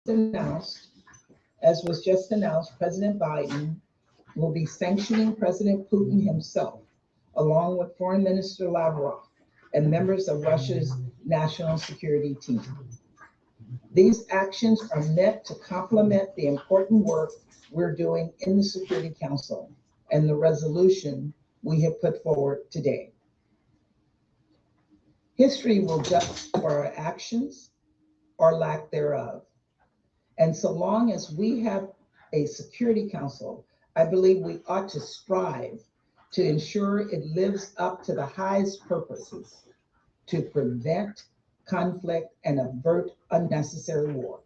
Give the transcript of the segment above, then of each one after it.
announced, as was just announced, President Biden will be sanctioning President Putin himself, along with Foreign Minister Lavrov and members of Russia's national security team. These actions are meant to complement the important work we're doing in the Security Council and the resolution we have put forward today. History will judge for our actions or lack thereof. And so long as we have a Security Council, I believe we ought to strive to ensure it lives up to the highest purposes to prevent conflict and avert unnecessary war.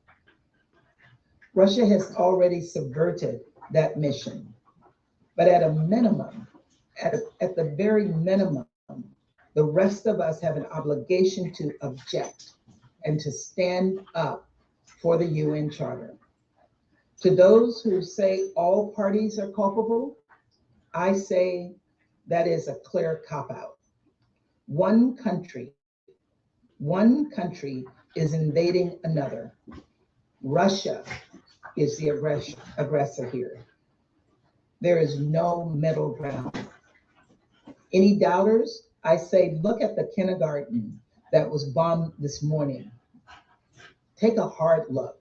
Russia has already subverted that mission, but at a minimum, at the very minimum, the rest of us have an obligation to object and to stand up for the UN Charter. To those who say all parties are culpable, I say that is a clear cop-out. One country is invading another. Russia is the aggressor here. There is no middle ground. Any doubters? I say, look at the kindergarten that was bombed this morning. Take a hard look.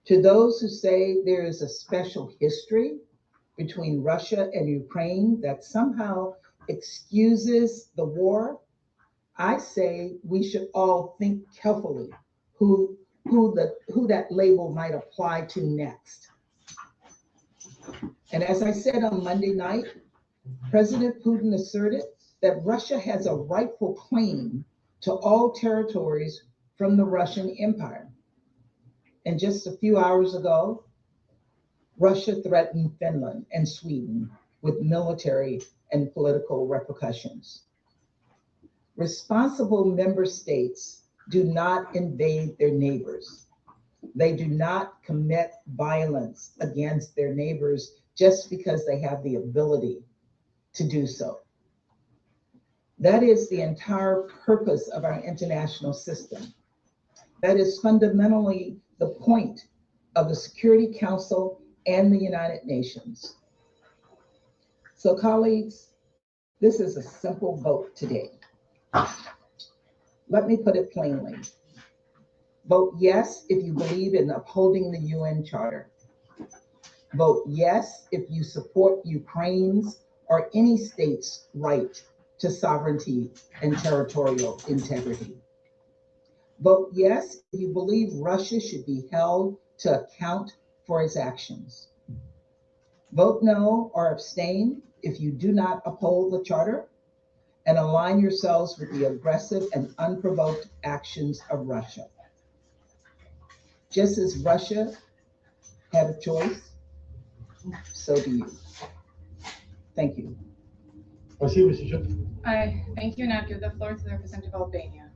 To those who say there is a special history between Russia and Ukraine that somehow excuses the war, I say we should all think carefully who that label might apply to next. And as I said on Monday night, President Putin asserted that Russia has a rightful claim to all territories from the Russian Empire. And just a few hours ago, Russia threatened Finland and Sweden with military and political repercussions. Responsible member states do not invade their neighbors. They do not commit violence against their neighbors just because they have the ability to do so. That is the entire purpose of our international system. That is fundamentally the point of the Security Council and the United Nations. So colleagues, this is a simple vote today. Let me put it plainly. Vote yes if you believe in upholding the UN Charter. Vote yes if you support Ukraine's or any state's right to sovereignty and territorial integrity. Vote yes if you believe Russia should be held to account for its actions. Vote no or abstain if you do not uphold the Charter and align yourselves with the aggressive and unprovoked actions of Russia. Just as Russia had a choice, so do you. Thank you. I thank you, and I give the floor to the representative of Albania.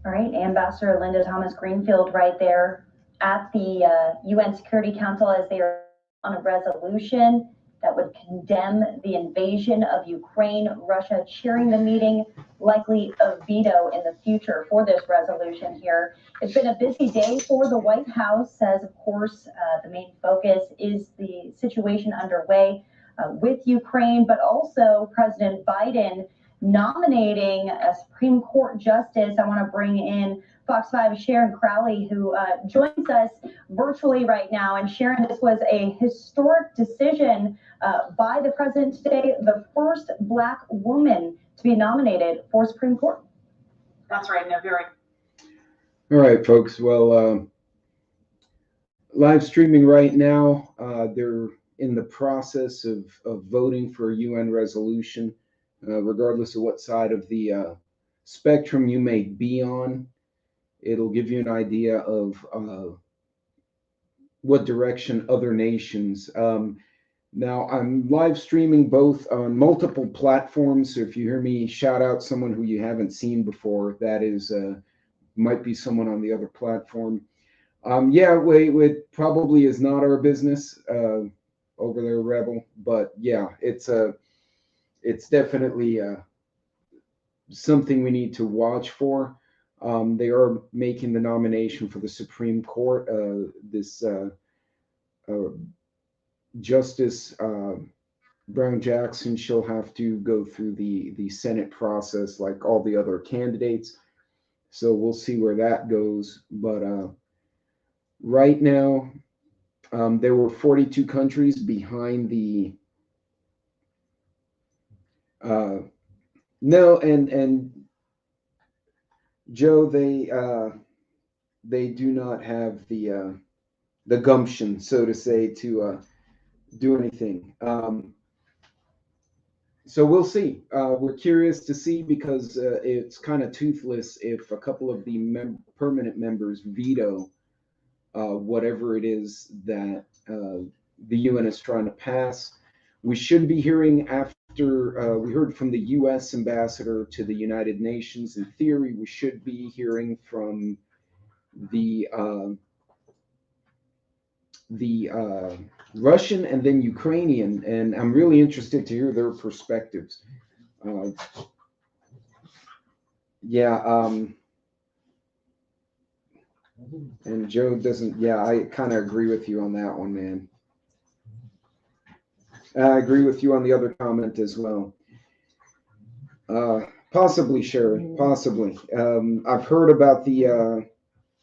All right, Ambassador Linda Thomas Greenfield right there at the UN Security Council as they are on a resolution that would condemn the invasion of Ukraine, Russia cheering the meeting, likely a veto in the future for this resolution here. It's been a busy day for the White House as, of course, the main focus is the situation underway with Ukraine, but also President Biden nominating a Supreme Court justice. I want to bring in Fox 5's Sharon Crowley, who joins us virtually right now. And Sharon, this was a historic decision by the president today, the first Black woman to be nominated for Supreme Court. That's right, no, very. All right, folks. Well, live streaming right now. They're in the process of voting for a UN resolution, regardless of what side of the spectrum you may be on. It'll give you an idea of what direction other nations. Now, I'm live streaming both on multiple platforms. So if you hear me shout out someone who you haven't seen before, that is might be someone on the other platform. Yeah, it probably is not our business over there, Rebel. But yeah, it's definitely something we need to watch for. They are making the nomination for the Supreme Court. This Justice Brown Jackson, she'll have to go through the Senate process like all the other candidates. So we'll see where that goes. But right now, there were 42 countries behind the no, and Joe, they do not have the gumption, so to say, to do anything. So we'll see. We're curious to see because it's kind of toothless if a couple of the permanent members veto whatever it is that the UN is trying to pass. We should be hearing after we heard from the U.S. ambassador to the United Nations. In theory, we should be hearing from the Russian and then Ukrainian, and I'm really interested to hear their perspectives. And Joe doesn't. Yeah, I kind of agree with you on that one, man. I agree with you on the other comment as well. Possibly, Sherry. Possibly. I've heard about the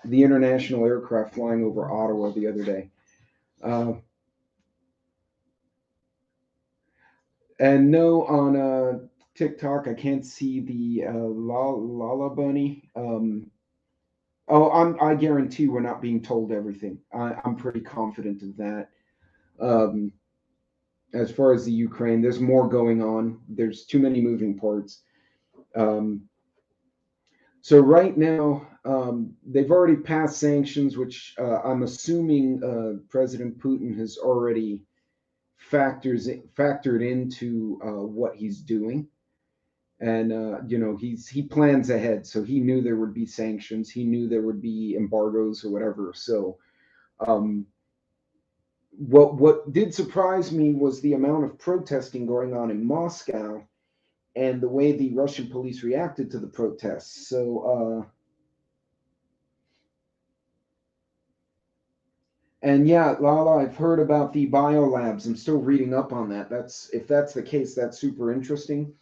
international aircraft flying over Ottawa the other day. And no, on TikTok, I can't see the Lala Bunny. I guarantee we're not being told everything. I'm pretty confident of that. As far as the Ukraine, there's more going on. There's too many moving parts. So right now, they've already passed sanctions, which I'm assuming President Putin has already factored into what he's doing. And he plans ahead, so he knew there would be sanctions. He knew there would be embargoes or whatever. So, what did surprise me was the amount of protesting going on in Moscow, and the way the Russian police reacted to the protests. So, and yeah, Lala, I've heard about the biolabs. I'm still reading up on that. If that's the case, that's super interesting.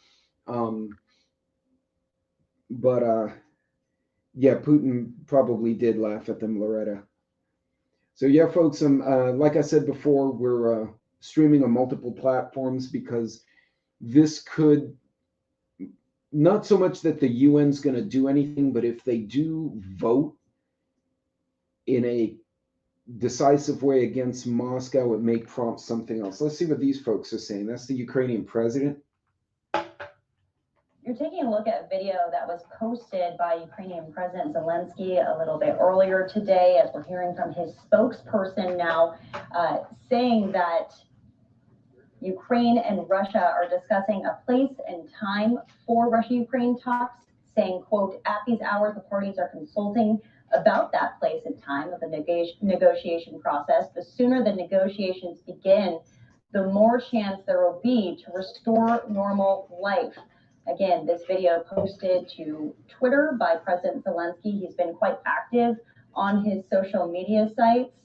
But yeah, Putin probably did laugh at them, Loretta. So yeah, folks, like I said before, we're streaming on multiple platforms because this could, not so much that the UN's going to do anything, but if they do vote in a decisive way against Moscow, it may prompt something else. Let's see what these folks are saying. That's the Ukrainian president. You're taking a look at a video that was posted by Ukrainian President Zelensky a little bit earlier today, as we're hearing from his spokesperson now, saying that Ukraine and Russia are discussing a place and time for Russia-Ukraine talks, saying, quote, at these hours, the parties are consulting about that place and time of the negotiation process. The sooner the negotiations begin, the more chance there will be to restore normal life. Again, this video posted to Twitter by President Zelensky. He's been quite active on his social media sites.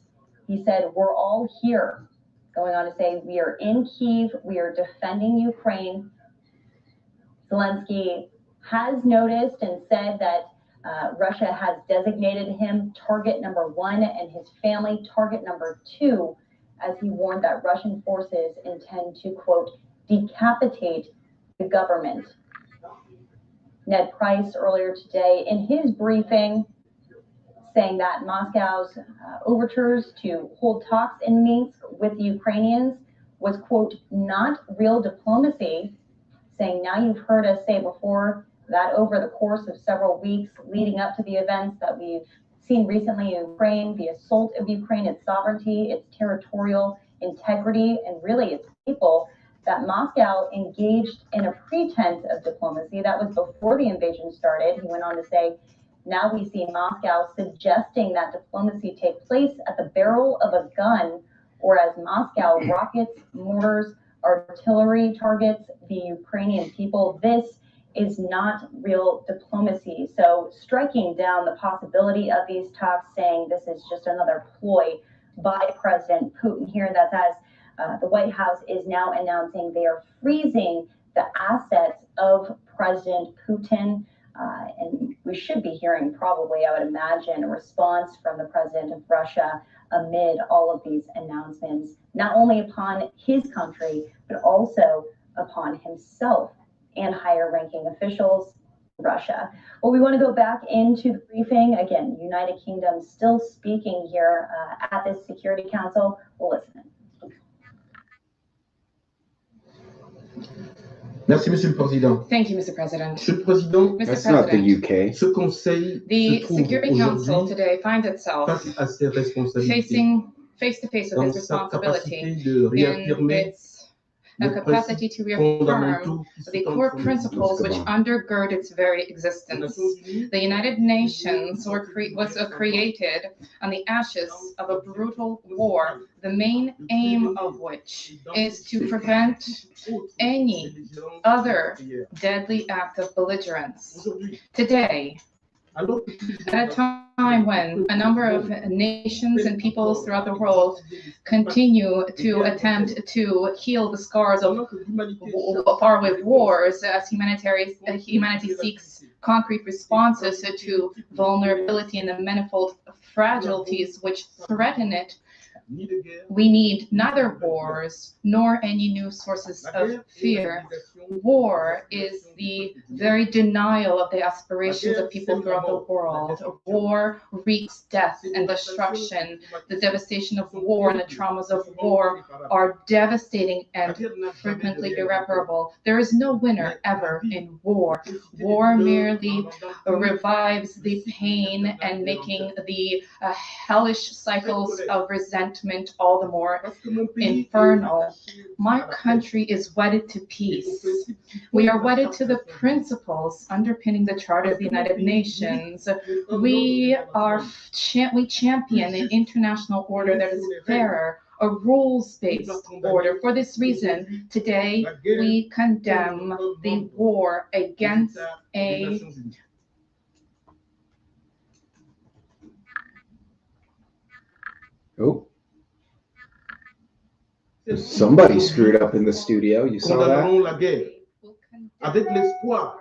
He said, we're all here. Going on to say, we are in Kyiv, we are defending Ukraine. Zelensky has noticed and said that Russia has designated him target number 1 and his family target number 2, as he warned that Russian forces intend to, quote, decapitate the government. Ned Price earlier today in his briefing saying that Moscow's overtures to hold talks in Minsk with the Ukrainians was, quote, not real diplomacy, saying now you've heard us say before that over the course of several weeks leading up to the events that we've seen recently in Ukraine, the assault of Ukraine, its sovereignty, its territorial integrity, and really its people, that Moscow engaged in a pretense of diplomacy. That was before the invasion started. He went on to say, now we see Moscow suggesting that diplomacy take place at the barrel of a gun, or as Moscow rockets, mortars, artillery targets the Ukrainian people. This is not real diplomacy. So striking down the possibility of these talks, saying this is just another ploy by President Putin here, that's as the White House is now announcing they are freezing the assets of President Putin. And we should be hearing probably, I would imagine, a response from the president of Russia amid all of these announcements, not only upon his country, but also upon himself and higher ranking officials in Russia. Well, we want to go back into the briefing. Again, United Kingdom still speaking here at this Security Council. We'll listen. Merci, Monsieur le Président. Thank you, Mr. President. Monsieur le Président, Mr. That's not the President, UK. ce Conseil the se trouve Security Council aujourd'hui today finds itself face à ses responsabilités, facing face to face with dans its sa responsibility capacité de in réaffirmer its capacity to principes reaffirm fondamentaux qui the sous-tendent core son principles which existence. undergird its very Les existence. Nations Unies The United Nations was created on the ashes of a brutal war, the main aim of which is to prevent any other deadly act of belligerence. Aujourd'hui, Today, alors que plus at a time when a number of nations and peoples throughout the world continue to attempt to heal the scars of pendant que l'humanité faraway wars, as humanity seeks concrete responses to vulnerability and the manifold fragilities which threaten it, ni de guerre, we need neither wars nor any new sources of fear. War is the very denial of the aspirations of people throughout the world. War wreaks death and destruction. The devastation of war and the traumas of war are devastating and frequently irreparable. There is no winner ever in war. War merely revives the pain and making the hellish cycles of resentment all the more parce que mon pays infernal. est My attaché country is wedded to aux peace. principes qui We are fondent la wedded to the Charte des principles underpinning the Charter of the United Nations. Nations Unies. We champion an international order that is fairer, a rules-based order. For this reason, today we condemn the war against des a Nations Unies. Oh, somebody screwed up in the studio. You saw that? Condamnerons la guerre avec l'espoir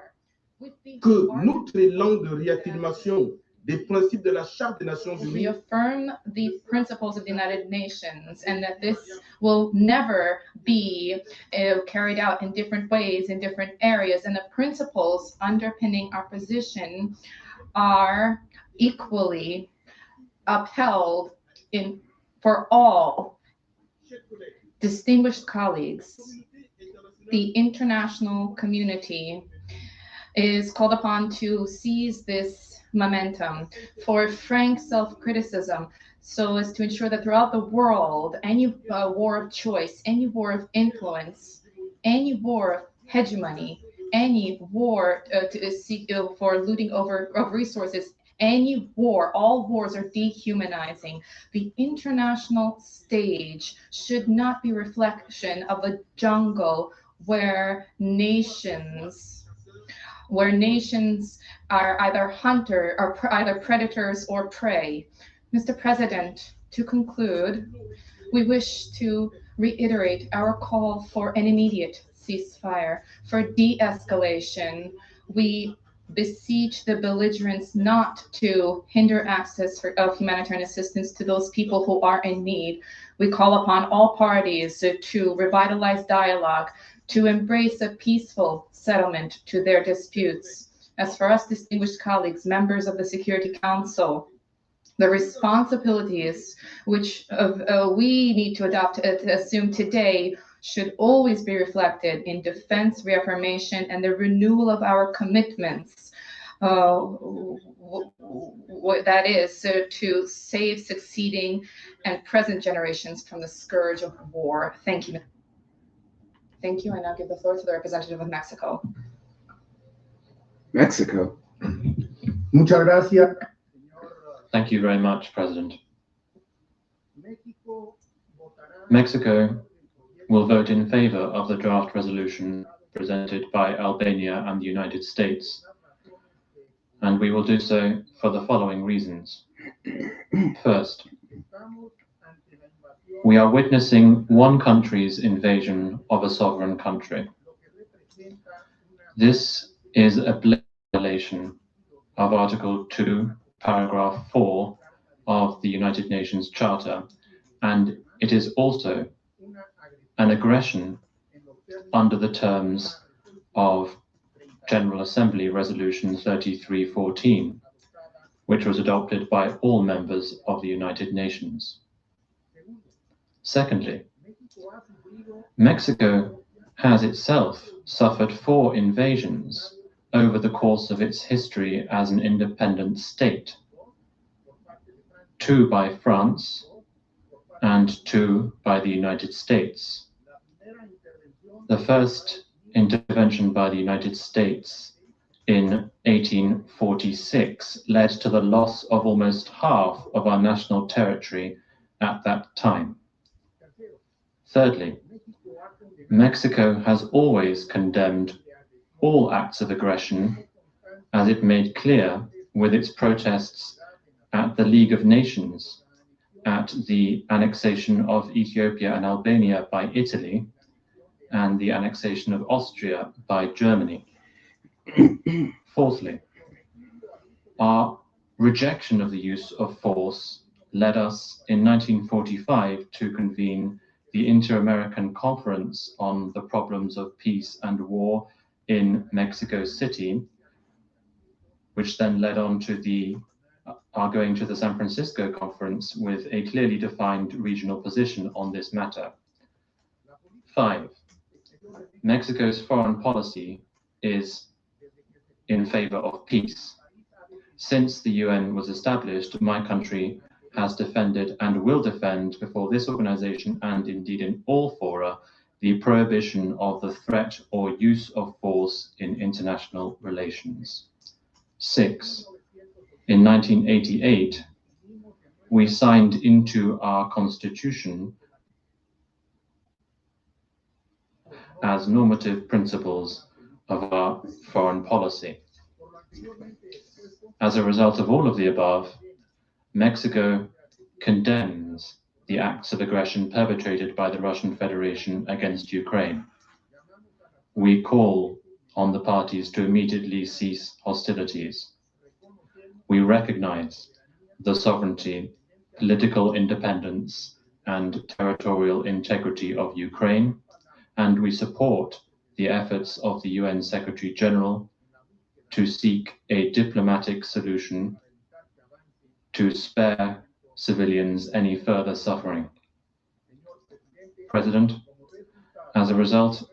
que notre élan de réaffirmation des principes de la Charte des Nations Unies reaffirm the principles of the United Nations, and that this will never be carried out in different ways in different areas, and the principles underpinning our position are equally upheld for all. Distinguished colleagues, the international community is called upon to seize this momentum for frank self-criticism, so as to ensure that throughout the world, any war of choice, any war of influence, any war of hegemony, any war to seek for looting over of resources, any war, all wars are dehumanizing. The international stage should not be a reflection of a jungle where nations are either predators or prey. Mr. President, to conclude, we wish to reiterate our call for an immediate ceasefire, for de-escalation. We beseech the belligerents not to hinder access of humanitarian assistance to those people who are in need. We call upon all parties to revitalize dialogue, to embrace a peaceful settlement to their disputes. As for us, distinguished colleagues, members of the Security Council, the responsibilities which we need to assume today should always be reflected in defense, reaffirmation, and the renewal of our commitments. That is to save succeeding and present generations from the scourge of war. Thank you. Thank you. I now give the floor to the representative of Mexico. Mexico. Muchas gracias. Thank you very much, President. Mexico will vote in favor of the draft resolution presented by Albania and the United States, and we will do so for the following reasons. First, we are witnessing one country's invasion of a sovereign country. This is a blatant violation of Article 2, Paragraph 4 of the United Nations Charter, and it is also an aggression under the terms of General Assembly Resolution 3314, which was adopted by all members of the United Nations. Secondly, Mexico has itself suffered 4 invasions over the course of its history as an independent state, 2 by France and 2 by the United States. The first intervention by the United States in 1846 led to the loss of almost half of our national territory at that time. Thirdly, Mexico has always condemned all acts of aggression, as it made clear with its protests at the League of Nations, at the annexation of Ethiopia and Albania by Italy, and the annexation of Austria by Germany. Fourthly, our rejection of the use of force led us in 1945 to convene the Inter-American Conference on the Problems of Peace and War in Mexico City, which then led on to our going to the San Francisco Conference with a clearly defined regional position on this matter. 5. Mexico's foreign policy is in favor of peace. Since the UN was established, my country has defended and will defend before this organization, and indeed in all fora, the prohibition of the threat or use of force in international relations. 6. In 1988, we signed into our constitution as normative principles of our foreign policy. As a result of all of the above, Mexico condemns the acts of aggression perpetrated by the Russian Federation against Ukraine. We call on the parties to immediately cease hostilities. We recognize the sovereignty, political independence, and territorial integrity of Ukraine, and we support the efforts of the UN Secretary General to seek a diplomatic solution to spare civilians any further suffering. President, as a result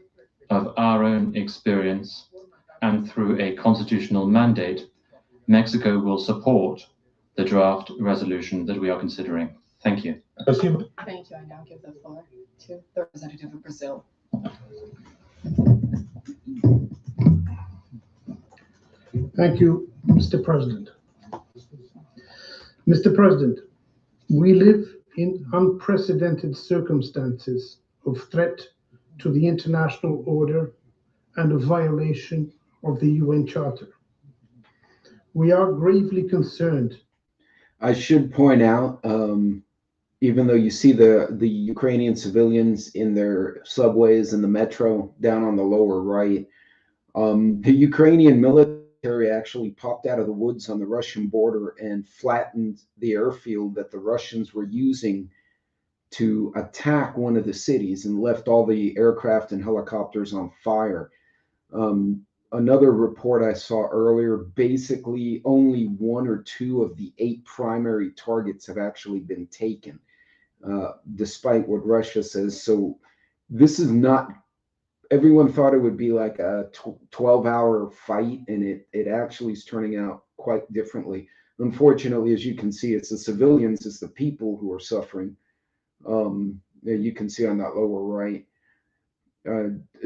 of our own experience and through a constitutional mandate, Mexico will support the draft resolution that we are considering. Thank you. Thank you. I now give the floor to the representative of Brazil. Thank you, Mr. President. Mr. President, we live in unprecedented circumstances of threat to the international order and a violation of the UN Charter. We are gravely concerned. I should point out, even though you see the Ukrainian civilians in their subways and the metro down on the lower right, the Ukrainian military actually popped out of the woods on the Russian border and flattened the airfield that the Russians were using to attack one of the cities and left all the aircraft and helicopters on fire. Another report I saw earlier, basically only 1 or 2 of the 8 primary targets have actually been taken, despite what Russia says. So this is not, everyone thought it would be like a 12-hour fight, and it actually is turning out quite differently. Unfortunately, as you can see, it's the civilians, it's the people who are suffering. You can see on that lower right.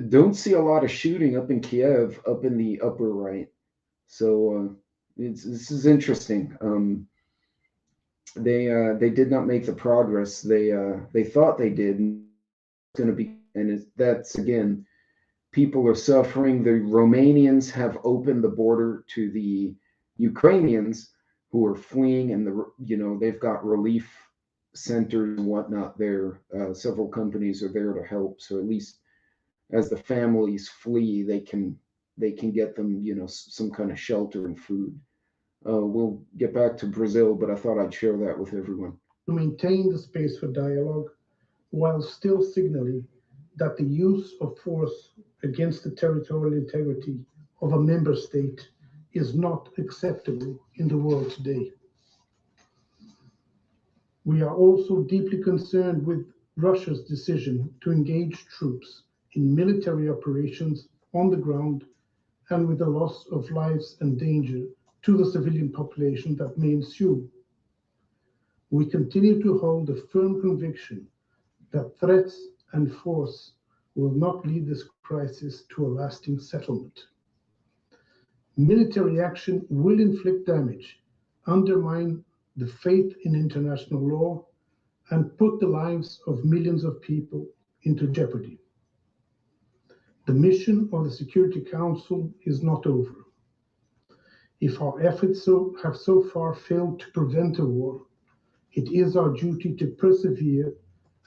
Don't see a lot of shooting up in Kiev, up in the upper right. So this is interesting. They did not make the progress they thought they did. It's going to be, and that's again People are suffering. The Romanians have opened the border to the Ukrainians who are fleeing, and they've got relief centers and whatnot there. Several companies are there to help. So at least as the families flee, they can get them, some kind of shelter and food. We'll get back to Brazil, but I thought I'd share that with everyone. To maintain the space for dialogue while still signaling that the use of force against the territorial integrity of a member state is not acceptable in the world today. We are also deeply concerned with Russia's decision to engage troops in military operations on the ground and with the loss of lives and danger to the civilian population that may ensue. We continue to hold a firm conviction that threats and force will not lead this crisis to a lasting settlement. Military action will inflict damage, undermine the faith in international law, and put the lives of millions of people into jeopardy. The mission of the Security Council is not over. If our efforts have so far failed to prevent a war, it is our duty to persevere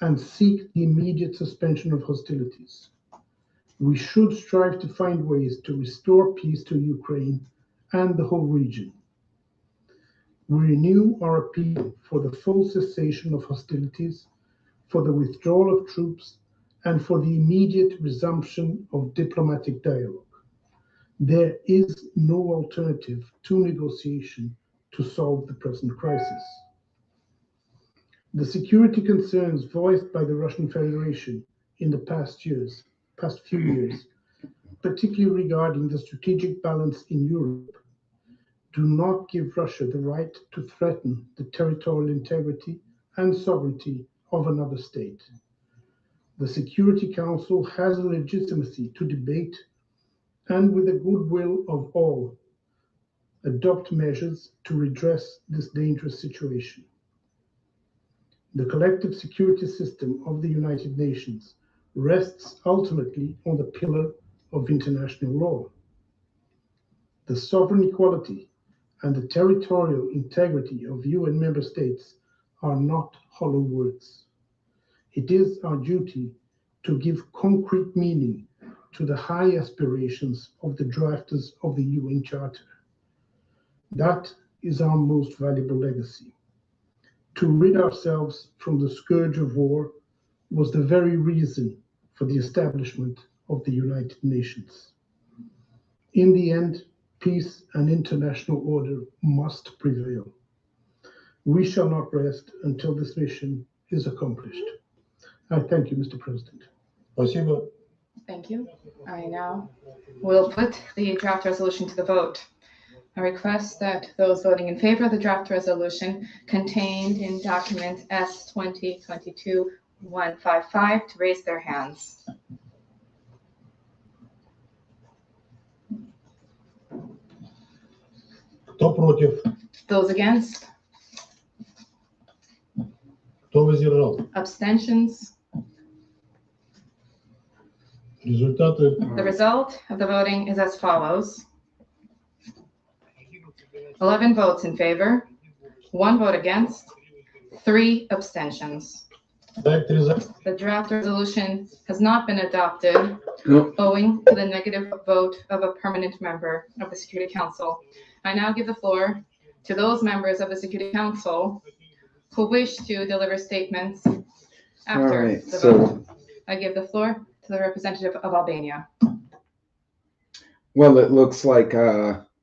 and seek the immediate suspension of hostilities. We should strive to find ways to restore peace to Ukraine and the whole region. We renew our appeal for the full cessation of hostilities, for the withdrawal of troops, and for the immediate resumption of diplomatic dialogue. There is no alternative to negotiation to solve the present crisis. The security concerns voiced by the Russian Federation in the past few years, particularly regarding the strategic balance in Europe, do not give Russia the right to threaten the territorial integrity and sovereignty of another state. The Security Council has a legitimacy to debate and, with the goodwill of all, adopt measures to redress this dangerous situation. The collective security system of the United Nations rests ultimately on the pillar of international law. The sovereign equality and the territorial integrity of UN member states are not hollow words. It is our duty to give concrete meaning to the high aspirations of the drafters of the UN Charter. That is our most valuable legacy. To rid ourselves from the scourge of war was the very reason for the establishment of the United Nations. In the end, peace and international order must prevail. We shall not rest until this mission is accomplished. I thank you, Mr. President. Спасибо. Thank you. I now will put the draft resolution to the vote. I request that those voting in favor of the draft resolution contained in document S 2022-155 to raise their hands. Кто против? Those against? Кто воздержался? Abstentions? Результаты. The result of the voting is as follows. 11 votes in favor, 1 vote against, 3 abstentions. The draft resolution has not been adopted owing to the negative vote of a permanent member of the Security Council. I now give the floor to those members of the Security Council who wish to deliver statements after the vote. I give the floor to the representative of Albania. Well, it looks like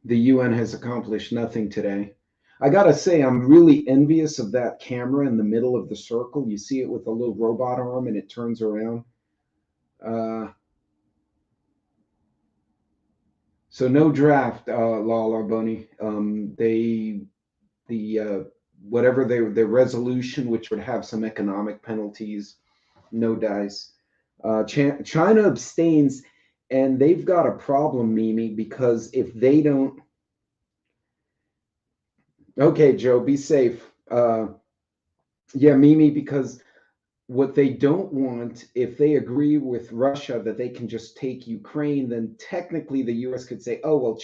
the UN has accomplished nothing today. I gotta say, I'm really envious of that camera in the middle of the circle. You see it with a little robot arm and it turns around. So no draft, Lala Bunny. Whatever their resolution, which would have some economic penalties, no dice. China abstains, and they've got a problem, Mimi, because if they don't. Okay, Joe, be safe. Yeah, Mimi, because what they don't want, if they agree with Russia that they can just take Ukraine, then technically the US could say, oh, well,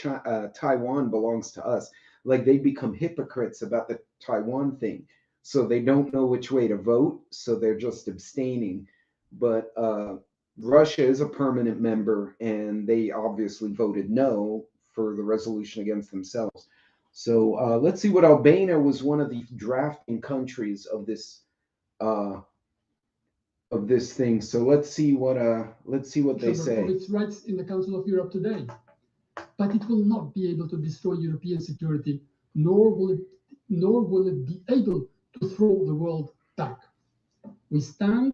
Taiwan belongs to us. Like they become hypocrites about the Taiwan thing. So they don't know which way to vote. So they're just abstaining. But Russia is a permanent member, and they obviously voted no for the resolution against themselves. So let's see what Albania was one of the drafting countries of this thing. So let's see what they say. Of its rights in the Council of Europe today, but it will not be able to destroy European security, nor will it be able to throw the world back. We stand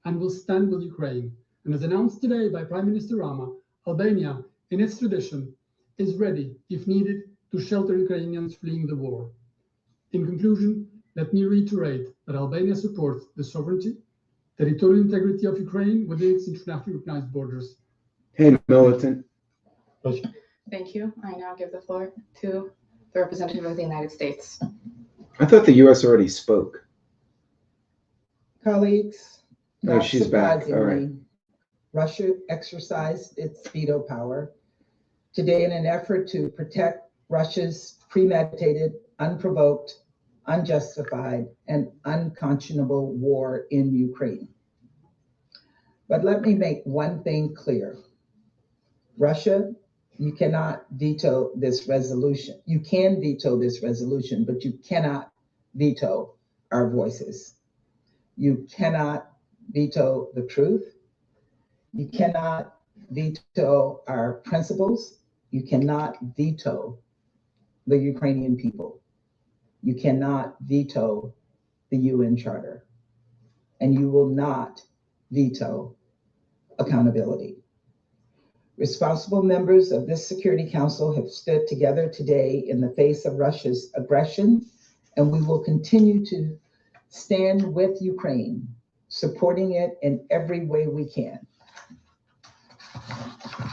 and will stand with Ukraine, and as announced today by Prime Minister Rama, Albania, in its tradition, is ready, if needed, to shelter Ukrainians fleeing the war. In conclusion, let me reiterate that Albania supports the sovereignty, territorial integrity of Ukraine within its internationally recognized borders. Hey, militant. Thank you. I now give the floor to the representative of the United States. I thought the U.S. already spoke. Colleagues, Oh, not she's back. All right. surprisingly, Russia exercised its veto power today in an effort to protect Russia's premeditated, unprovoked, unjustified, and unconscionable war in Ukraine. But let me make one thing clear. Russia, you cannot veto this resolution. You can veto this resolution, but you cannot veto our voices. You cannot veto the truth. You cannot veto our principles. You cannot veto the Ukrainian people. You cannot veto the UN Charter. And you will not veto accountability. Responsible members of this Security Council have stood together today in the face of Russia's aggression, and we will continue to stand with Ukraine, supporting it in every way we can.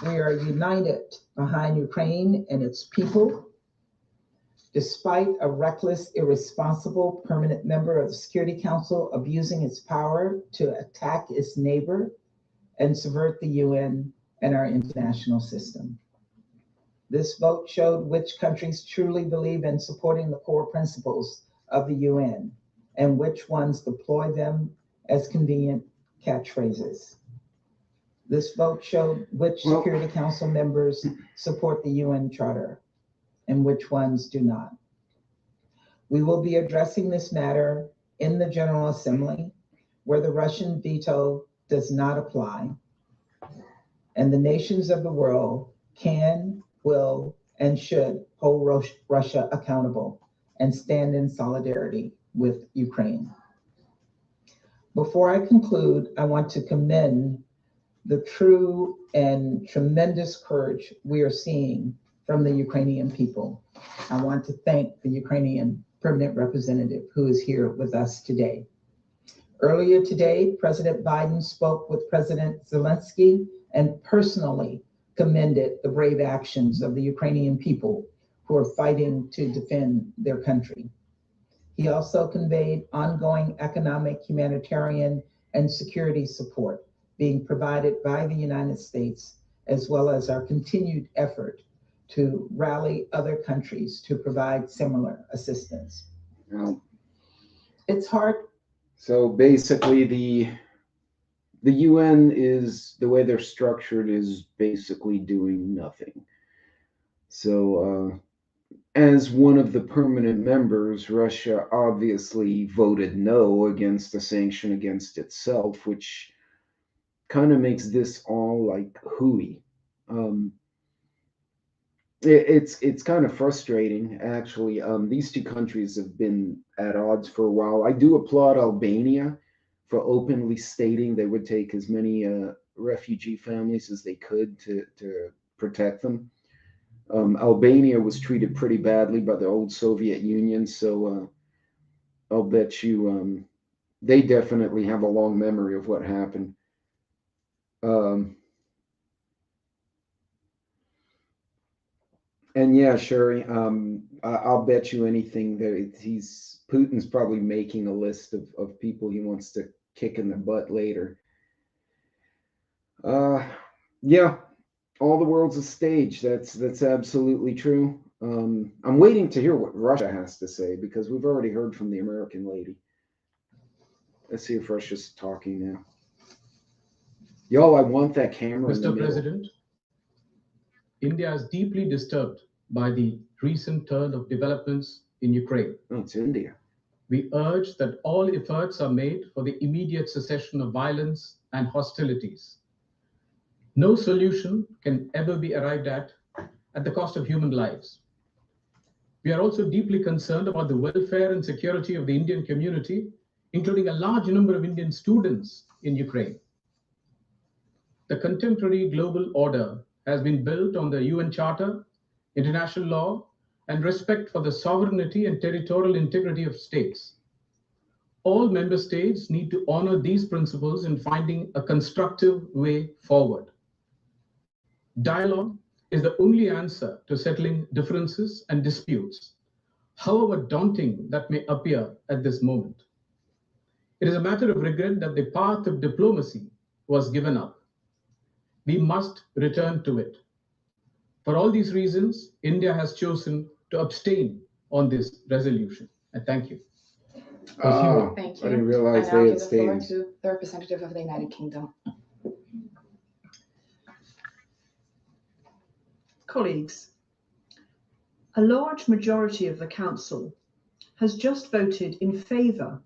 We are united behind Ukraine and its people. Despite a reckless, irresponsible permanent member of the Security Council abusing its power to attack its neighbor and subvert the UN and our international system. This vote showed which countries truly believe in supporting the core principles of the UN and which ones deploy them as convenient catchphrases. This vote showed which Security Council members support the UN Charter and which ones do not. We will be addressing this matter in the General Assembly, where the Russian veto does not apply, and the nations of the world can, will, and should hold Russia accountable and stand in solidarity with Ukraine. Before I conclude, I want to commend the true and tremendous courage we are seeing from the Ukrainian people. I want to thank the Ukrainian permanent representative who is here with us today. Earlier today, President Biden spoke with President Zelensky and personally commended the brave actions of the Ukrainian people who are fighting to defend their country. He also conveyed ongoing economic, humanitarian, and security support being provided by the United States, as well as our continued effort to rally other countries to provide similar assistance. It's hard. So basically, the UN is, the way they're structured, is basically doing nothing. So as one of the permanent members, Russia obviously voted no against the sanction against itself, which kind of makes this all like hooey. It's kind of frustrating, actually. These two countries have been at odds for a while. I do applaud Albania for openly stating they would take as many refugee families as they could to protect them. Albania was treated pretty badly by the old Soviet Union, so I'll bet you they definitely have a long memory of what happened. And yeah, Sherry, I'll bet you anything that Putin's probably making a list of people he wants to kicking the butt later. Yeah, all the world's a stage. That's absolutely true. I'm waiting to hear what Russia has to say because we've already heard from the American lady. Let's see if Russia's talking now. Yo, I want that camera in the Mr. middle. President, India is deeply disturbed by the recent turn of developments in Ukraine. Oh, it's India. We urge that all efforts are made for the immediate cessation of violence and hostilities. No solution can ever be arrived at the cost of human lives. We are also deeply concerned about the welfare and security of the Indian community, including a large number of Indian students in Ukraine. The contemporary global order has been built on the UN Charter, international law, and respect for the sovereignty and territorial integrity of states. All member states need to honor these principles in finding a constructive way forward. Dialogue is the only answer to settling differences and disputes, however daunting that may appear at this moment. It is a matter of regret that the path of diplomacy was given up. We must return to it. For all these reasons, India has chosen to abstain on this resolution. And thank you. Thank you. I didn't realize I now they give the floor abstained. to the representative of the United Kingdom. Colleagues, a large majority of the Council has just voted in favour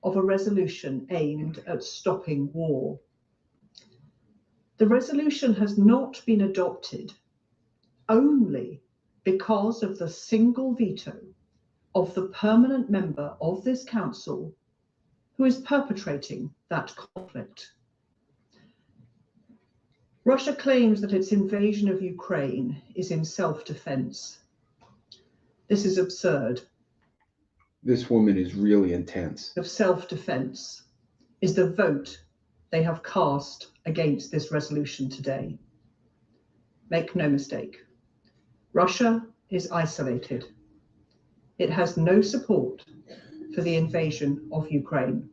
of a resolution aimed at stopping war. The resolution has not been adopted only because of the single veto of the permanent member of this Council who is perpetrating that conflict. Russia claims that its invasion of Ukraine is in self-defense. This is absurd. This woman is really intense. Of self-defense is the vote they have cast against this resolution today. Make no mistake, Russia is isolated. It has no support for the invasion of Ukraine.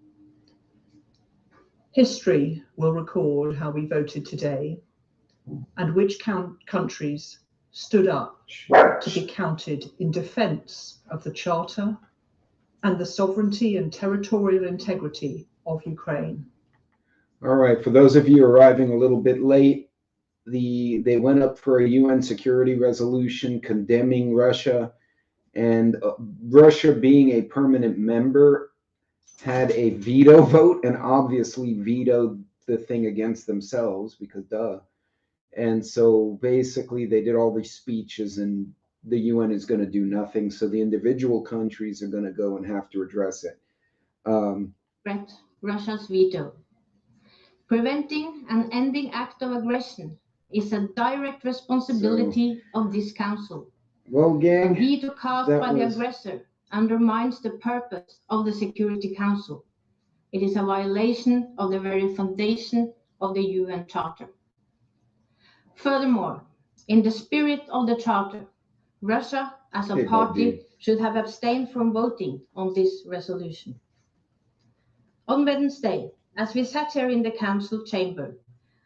History will record how we voted today and which countries stood up to be counted in defense of the Charter and the sovereignty and territorial integrity of Ukraine. All right, for those of you arriving a little bit late, they went up for a UN security resolution condemning Russia, and Russia, being a permanent member, had a veto vote and obviously vetoed the thing against themselves because duh. And so basically they did all these speeches and the UN is going to do nothing. So the individual countries are going to go and have to address it. Russia's veto. Preventing an ending act of aggression is a direct responsibility of this Council. Well, gang, a veto cast by the aggressor undermines the purpose of the Security Council. It is a violation of the very foundation of the UN Charter. Furthermore, in the spirit of the Charter, Russia as a party should have abstained from voting on this resolution. On Wednesday, as we sat here in the Council chamber,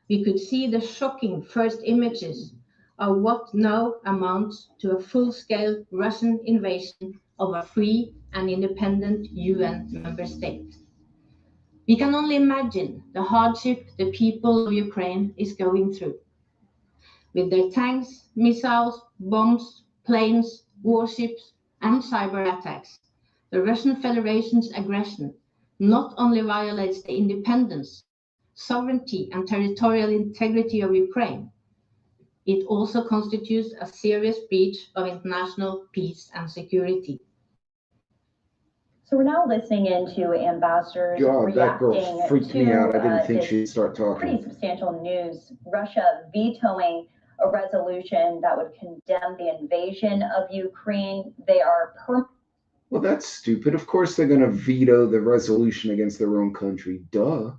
we could see the shocking first images of what now amounts to a full-scale Russian invasion of a free and independent UN member state. We can only imagine the hardship the people of Ukraine is going through. With their tanks, missiles, bombs, planes, warships, and cyber attacks, the Russian Federation's aggression not only violates the independence, sovereignty, and territorial integrity of Ukraine, it also constitutes a serious breach of international peace and security. So we're now listening into ambassadors God, that girl reacting freaked me out. I didn't think she'd start talking. Pretty substantial news. Russia vetoing a resolution that would condemn the invasion of Ukraine. They are Well, that's stupid. Of course they're going to veto the resolution against their own country. Duh.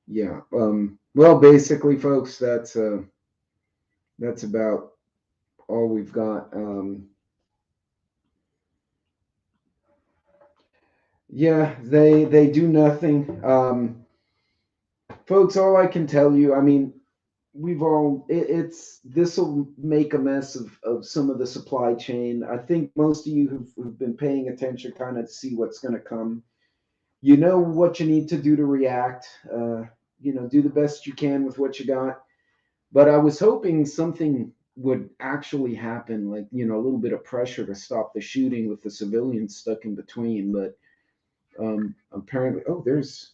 Yeah. Well, basically, folks, that's about all we've got. Yeah, they do nothing. Folks, all I can tell you, I mean, this will make a mess of some of the supply chain. I think most of you who've been paying attention kind of see what's going to come. You know what you need to do to react. Do the best you can with what you got. But I was hoping something would actually happen, like, a little bit of pressure to stop the shooting with the civilians stuck in between. But apparently, there's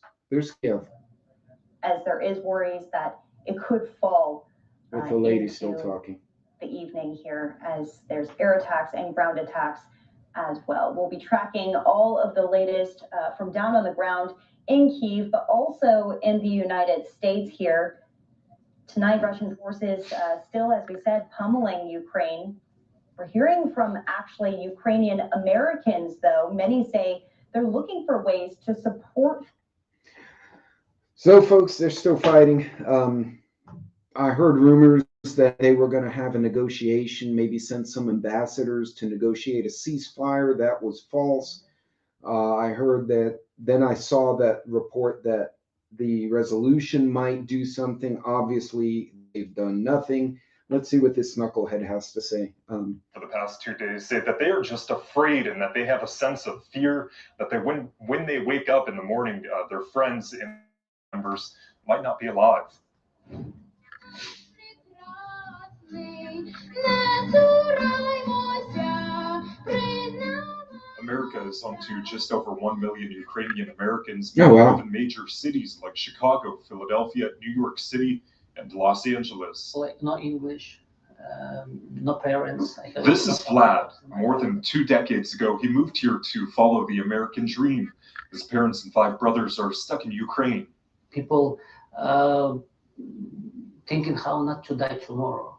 Kiev. As there is worries that it could fall with the lady into still talking. The evening here, as there's air attacks and ground attacks as well. We'll be tracking all of the latest from down on the ground in Kyiv, but also in the United States here. Tonight, Russian forces still, as we said, pummeling Ukraine. We're hearing from actually Ukrainian Americans, though. Many say they're looking for ways to support. So, folks, they're still fighting. I heard rumors that they were going to have a negotiation, maybe send some ambassadors to negotiate a ceasefire. That was false. I heard that, then I saw that report that the resolution might do something. Obviously, they've done nothing. Let's see what this knucklehead has to say. For the past 2 days, say that they are just afraid and that they have a sense of fear, that when they wake up in the morning, their friends and members might not be alive. America is home to just over 1 million Ukrainian Americans who live in major cities like Chicago, Philadelphia, New York City, and Los Angeles. Like no English, no parents. This is Vlad. More than 2 decades ago, he moved here to follow the American dream. His parents and 5 brothers are stuck in Ukraine. People thinking how not to die tomorrow.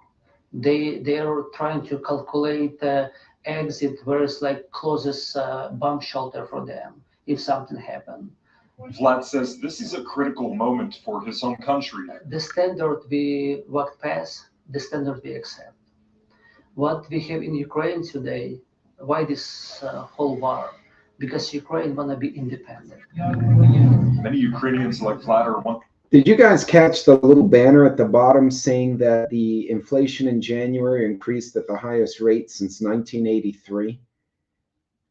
They are trying to calculate exit where it's like closest bomb shelter for them if something happened. Vlad says this is a critical moment for his home country. The standard we walk past, the standard we accept. What we have in Ukraine today, why this whole war? Because Ukraine wanna be independent. Many Ukrainians like Vlad are Did you guys catch the little banner at the bottom saying that the inflation in January increased at the highest rate since 1983?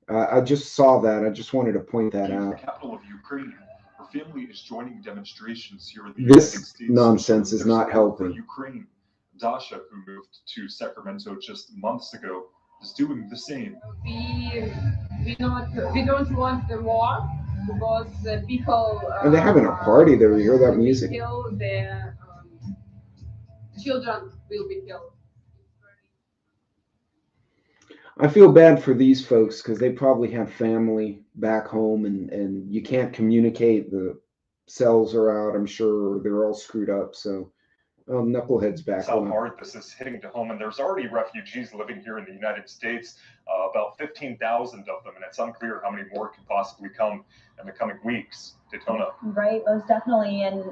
I just saw that. I just wanted to point that out. The capital of Ukraine. Her family is joining demonstrations here in the United States. This nonsense is not helping. Ukraine. Dasha, who moved to Sacramento just months ago, is doing the same. We don't want the war because people. And they're having a party there. You hear that music? Their children will be killed. I feel bad for these folks because they probably have family back home and you can't communicate. The cells are out, I'm sure, or they're all screwed up. So knuckleheads back How home. hard this is hitting to home, and there's already refugees living here in the United States, about 15,000 of them, and it's unclear how many more could possibly come in the coming weeks. Daytona. Right, most definitely, and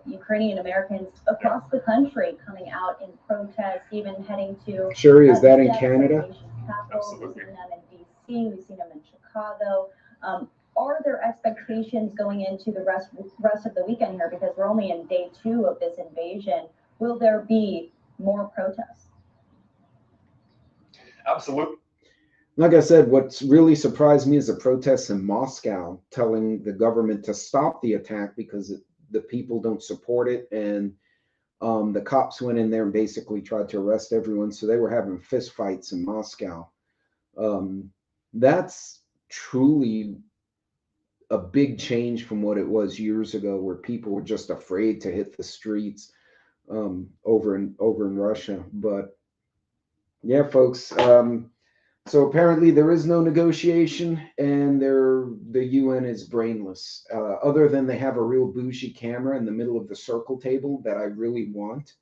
Ukrainian Americans across the country coming out in protest, even heading to. Sure, is that in Canada? Absolutely. We've seen them in DC, we've seen them in Chicago. Are there expectations going into the rest of the weekend here, because we're only in day 2 of this invasion? Will there be more protests? Absolutely. Like I said, what's really surprised me is the protests in Moscow telling the government to stop the attack because the people don't support it. And the cops went in there and basically tried to arrest everyone. So they were having fist fights in Moscow. That's truly a big change from what it was years ago, where people were just afraid to hit the streets over in Russia. But yeah, folks. So apparently there is no negotiation, and the UN is brainless. Other than they have a real bougie camera in the middle of the circle table that I really want,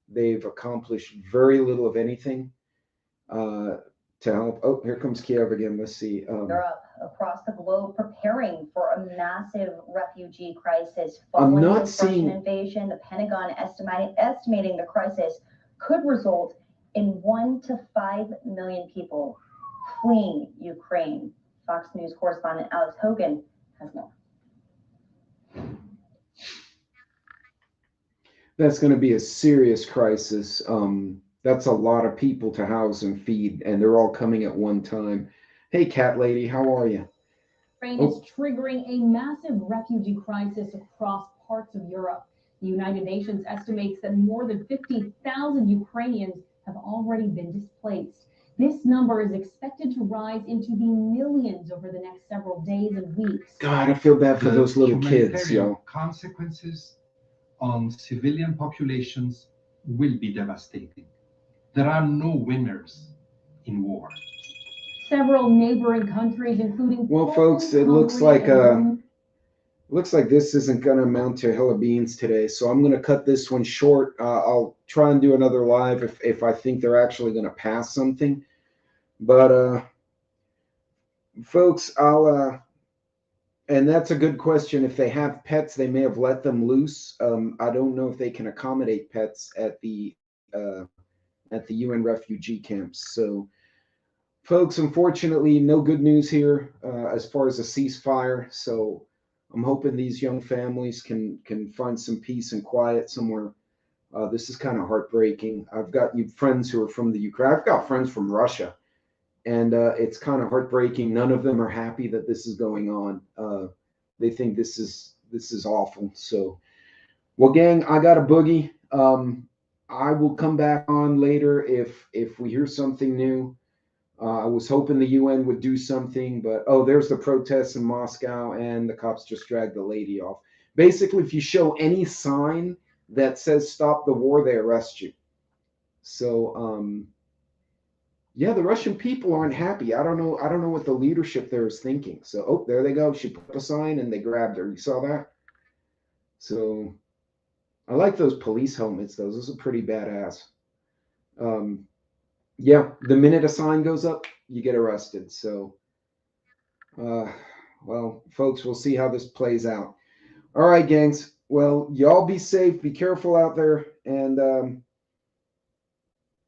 they've accomplished very little of anything to help. Oh, here comes Kiev again. Let's see. Europe, across the globe, preparing for a massive refugee crisis I'm following not this Russian seeing. invasion. The Pentagon estimating the crisis could result in 1 to 5 million people fleeing Ukraine. Fox News correspondent Alex Hogan has more. That's going to be a serious crisis. That's a lot of people to house and feed, and they're all coming at one time. Hey, cat lady, how are you? Ukraine is triggering a massive refugee crisis across parts of Europe. The United Nations estimates that more than 50,000 Ukrainians have already been displaced. This number is expected to rise into the millions over the next several days and weeks. God, I feel bad for those little kids, yo. Consequences on civilian populations will be devastating. There are no winners in war. Several neighboring countries, including Well, folks, it looks like this isn't going to amount to a hill of beans today, so I'm going to cut this one short. I'll try and do another live if I think they're actually going to pass something. But folks, and that's a good question. If they have pets, they may have let them loose. I don't know if they can accommodate pets at the UN refugee camps. So, folks, unfortunately, no good news here as far as a ceasefire. So I'm hoping these young families can find some peace and quiet somewhere. This is kind of heartbreaking. I've got friends who are from the Ukraine. I've got friends from Russia, and it's kind of heartbreaking. None of them are happy that this is going on. They think this is awful. So, well, gang, I got a boogie. I will come back on later if we hear something new. I was hoping the UN would do something, but there's the protests in Moscow, and the cops just dragged the lady off. Basically, if you show any sign that says "Stop the war," they arrest you. So, yeah, the Russian people aren't happy. I don't know what the leadership there is thinking. So, there they go. She put up a sign, and they grabbed her. You saw that? So, I like those police helmets. Those are pretty badass. Yeah, the minute a sign goes up, you get arrested. So, well, folks, we'll see how this plays out. All right, gangs. Well, y'all be safe. Be careful out there, and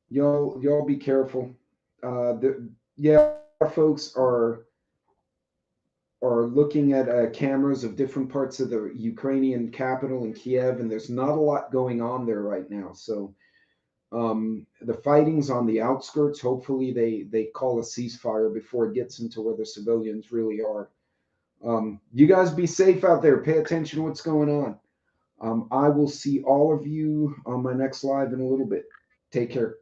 y'all be careful. Folks are looking at cameras of different parts of the Ukrainian capital in Kiev, and there's not a lot going on there right now. So. The fighting's on the outskirts. Hopefully they call a ceasefire before it gets into where the civilians really are. You guys be safe out there. Pay attention to what's going on. I will see all of you on my next live in a little bit. Take care.